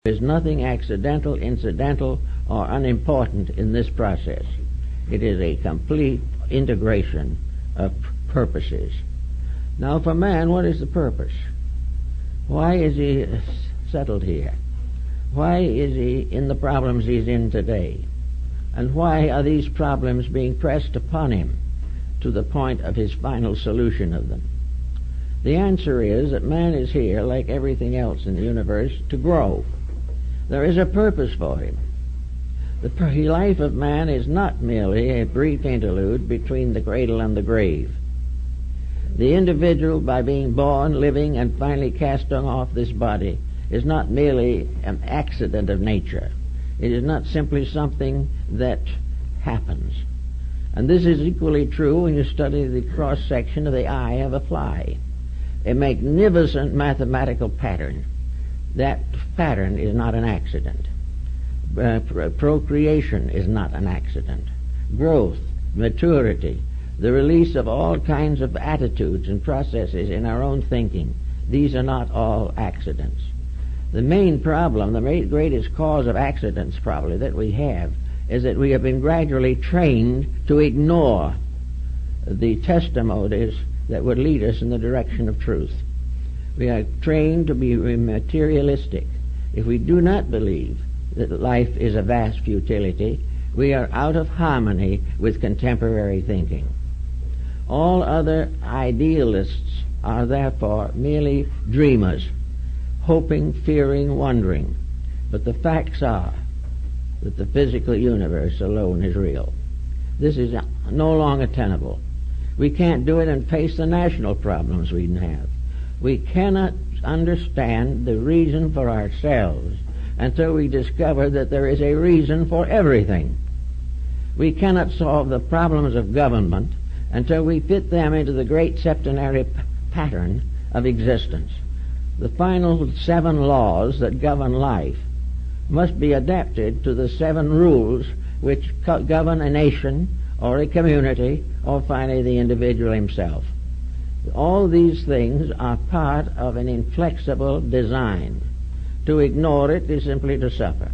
There is nothing accidental, incidental, or unimportant in this process. It is a complete integration of purposes. Now for man, what is the purpose? Why is he settled here? Why is he in the problems he's in today? And why are these problems being pressed upon him to the point of his final solution of them? The answer is that man is here, like everything else in the universe, to grow. There is a purpose for him. The life of man is not merely a brief interlude between the cradle and the grave. The individual, by being born, living, and finally casting off this body, is not merely an accident of nature. It is not simply something that happens. And this is equally true when you study the cross-section of the eye of a fly. A magnificent mathematical pattern. That pattern is not an accident. Procreation is not an accident. Growth, maturity, the release of all kinds of attitudes and processes in our own thinking, these are not all accidents. The main problem, the greatest cause of accidents probably that we have, is that we have been gradually trained to ignore the testimonies that would lead us in the direction of truth. We are trained to be materialistic. If we do not believe that life is a vast futility, we are out of harmony with contemporary thinking. All other idealists are therefore merely dreamers, hoping, fearing, wondering. But the facts are that the physical universe alone is real. This is no longer tenable. We can't do it and face the national problems we have. We cannot understand the reason for ourselves until we discover that there is a reason for everything. We cannot solve the problems of government until we fit them into the great septenary pattern of existence. The final 7 laws that govern life must be adapted to the 7 rules which govern a nation or a community or finally the individual himself. All these things are part of an inflexible design. To ignore it is simply to suffer.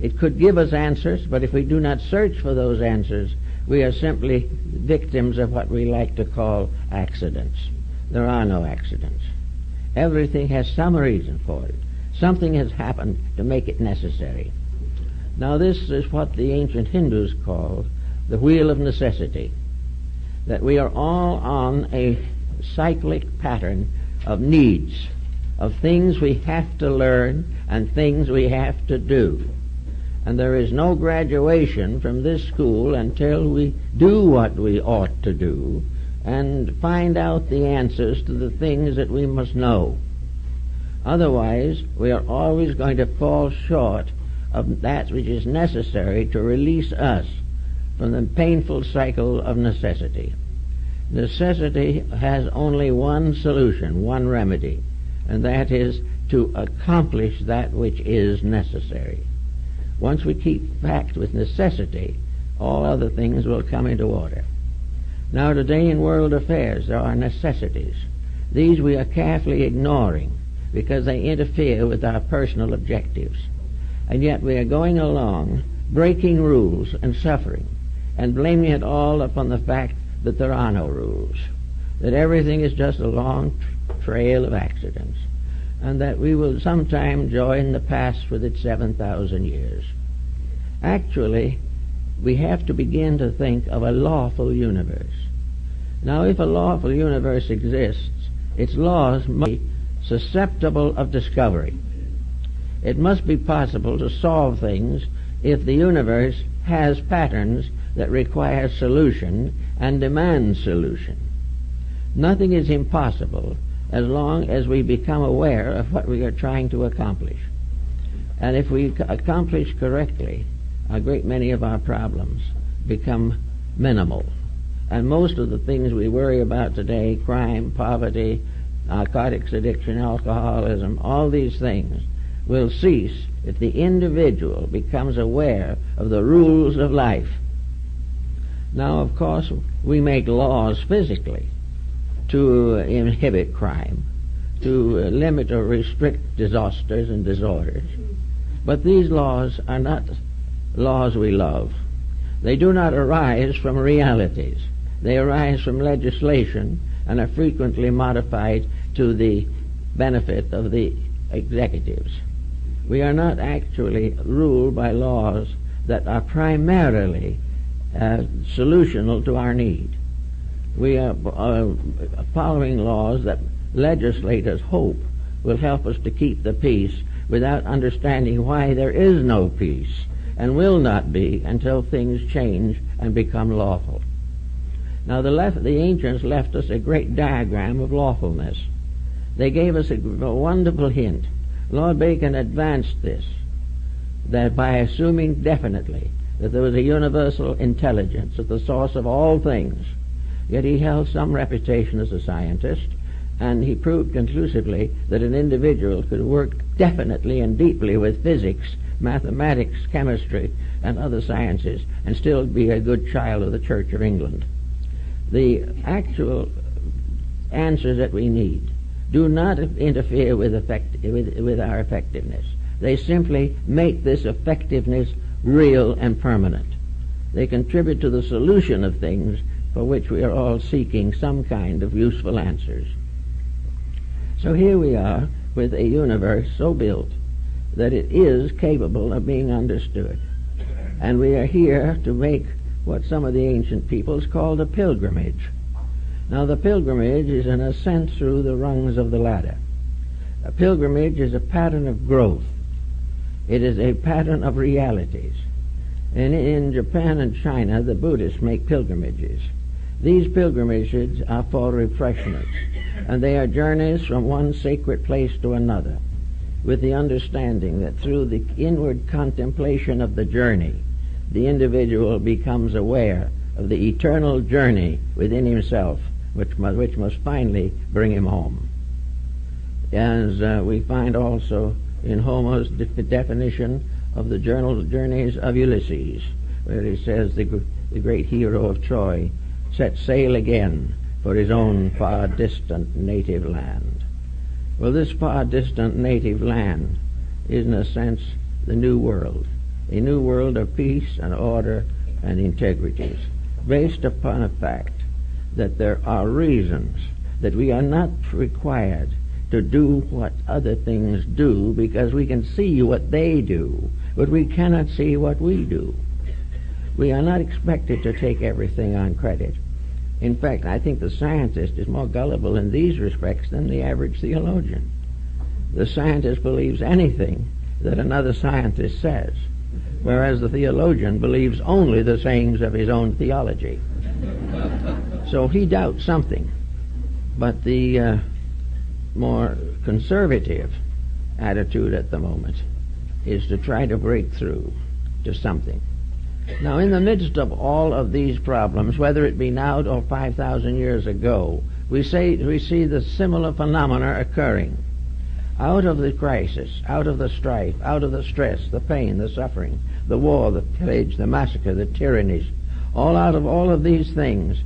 It could give us answers, but if we do not search for those answers, we are simply victims of what we like to call accidents. There are no accidents. Everything has some reason for it. Something has happened to make it necessary. Now this is what the ancient Hindus called the wheel of necessity, that we are all on a cyclic pattern of needs, of things we have to learn and things we have to do. And there is no graduation from this school until we do what we ought to do and find out the answers to the things that we must know. Otherwise, we are always going to fall short of that which is necessary to release us from the painful cycle of necessity. Necessity has only one solution, one remedy, and that is to accomplish that which is necessary. Once we keep fact with necessity, all other things will come into order. Now today in world affairs there are necessities. These we are carefully ignoring because they interfere with our personal objectives. And yet we are going along breaking rules and suffering and blaming it all upon the fact that there are no rules, that everything is just a long trail of accidents, and that we will sometime join the past with its 7,000 years. Actually, we have to begin to think of a lawful universe. Now, if a lawful universe exists, its laws must be susceptible of discovery. It must be possible to solve things if the universe has patterns that require solution and demand solution. Nothing is impossible as long as we become aware of what we are trying to accomplish. And if we accomplish correctly, a great many of our problems become minimal. And most of the things we worry about today, crime, poverty, narcotics addiction, alcoholism, all these things will cease if the individual becomes aware of the rules of life. Now, of course, we make laws physically to inhibit crime, to limit or restrict disasters and disorders. But these laws are not laws we love. They do not arise from realities. They arise from legislation and are frequently modified to the benefit of the executives. We are not actually ruled by laws that are primarily solutional to our need. We are following laws that legislators hope will help us to keep the peace without understanding why there is no peace and will not be until things change and become lawful. Now the ancients left us a great diagram of lawfulness. They gave us a wonderful hint. Lord Bacon advanced this, that by assuming definitely that there was a universal intelligence at the source of all things, yet he held some reputation as a scientist, and he proved conclusively that an individual could work definitely and deeply with physics, mathematics, chemistry, and other sciences, and still be a good child of the Church of England. The actual answers that we need do not interfere with our effectiveness. They simply make this effectiveness real and permanent. They contribute to the solution of things for which we are all seeking some kind of useful answers. So here we are with a universe so built that it is capable of being understood. And we are here to make what some of the ancient peoples called a pilgrimage. Now the pilgrimage is an ascent through the rungs of the ladder. A pilgrimage is a pattern of growth. It is a pattern of realities. And in Japan and China, the Buddhists make pilgrimages. These pilgrimages are for refreshment, and they are journeys from one sacred place to another, with the understanding that through the inward contemplation of the journey, the individual becomes aware of the eternal journey within himself, which must finally bring him home. As we find also in Homer's definition of the journeys of Ulysses, where he says the great hero of Troy set sail again for his own far distant native land. Well, this far distant native land is in a sense the new world, a new world of peace and order and integrities, based upon a fact that there are reasons that we are not required to do what other things do, because we can see what they do, but we cannot see what we do. We are not expected to take everything on credit. In fact, I think the scientist is more gullible in these respects than the average theologian. The scientist believes anything that another scientist says, whereas the theologian believes only the sayings of his own theology. So he doubts something. But the more conservative attitude at the moment is to try to break through to something. Now, in the midst of all of these problems, whether it be now or 5,000 years ago, we see the similar phenomena occurring. Out of the crisis, out of the strife, out of the stress, the pain, the suffering, the war, the pillage, the massacre, the tyrannies, all out of all of these things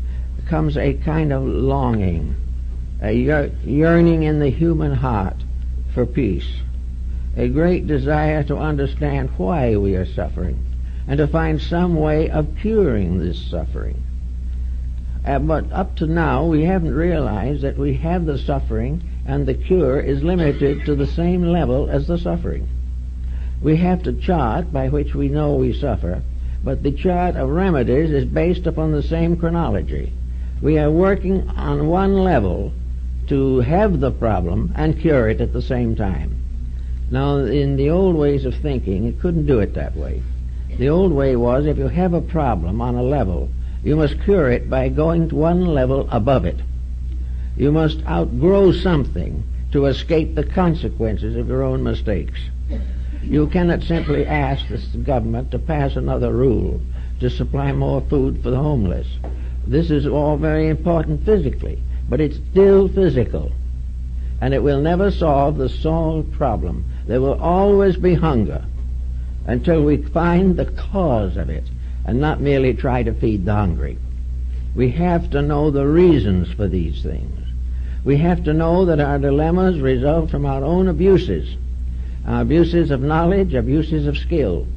comes a kind of longing, a yearning in the human heart for peace, a great desire to understand why we are suffering, and to find some way of curing this suffering. But up to now, we haven't realized that we have the suffering, and the cure is limited to the same level as the suffering. We have to chart by which we know we suffer, but the chart of remedies is based upon the same chronology. We are working on one level to have the problem and cure it at the same time. Now, in the old ways of thinking, it couldn't do it that way. The old way was, if you have a problem on a level, you must cure it by going to one level above it. You must outgrow something to escape the consequences of your own mistakes. You cannot simply ask the government to pass another rule to supply more food for the homeless. This is all very important physically, but it's still physical, and it will never solve the solved problem. There will always be hunger until we find the cause of it and not merely try to feed the hungry. We have to know the reasons for these things. We have to know that our dilemmas result from our own abuses, abuses of knowledge, abuses of skill.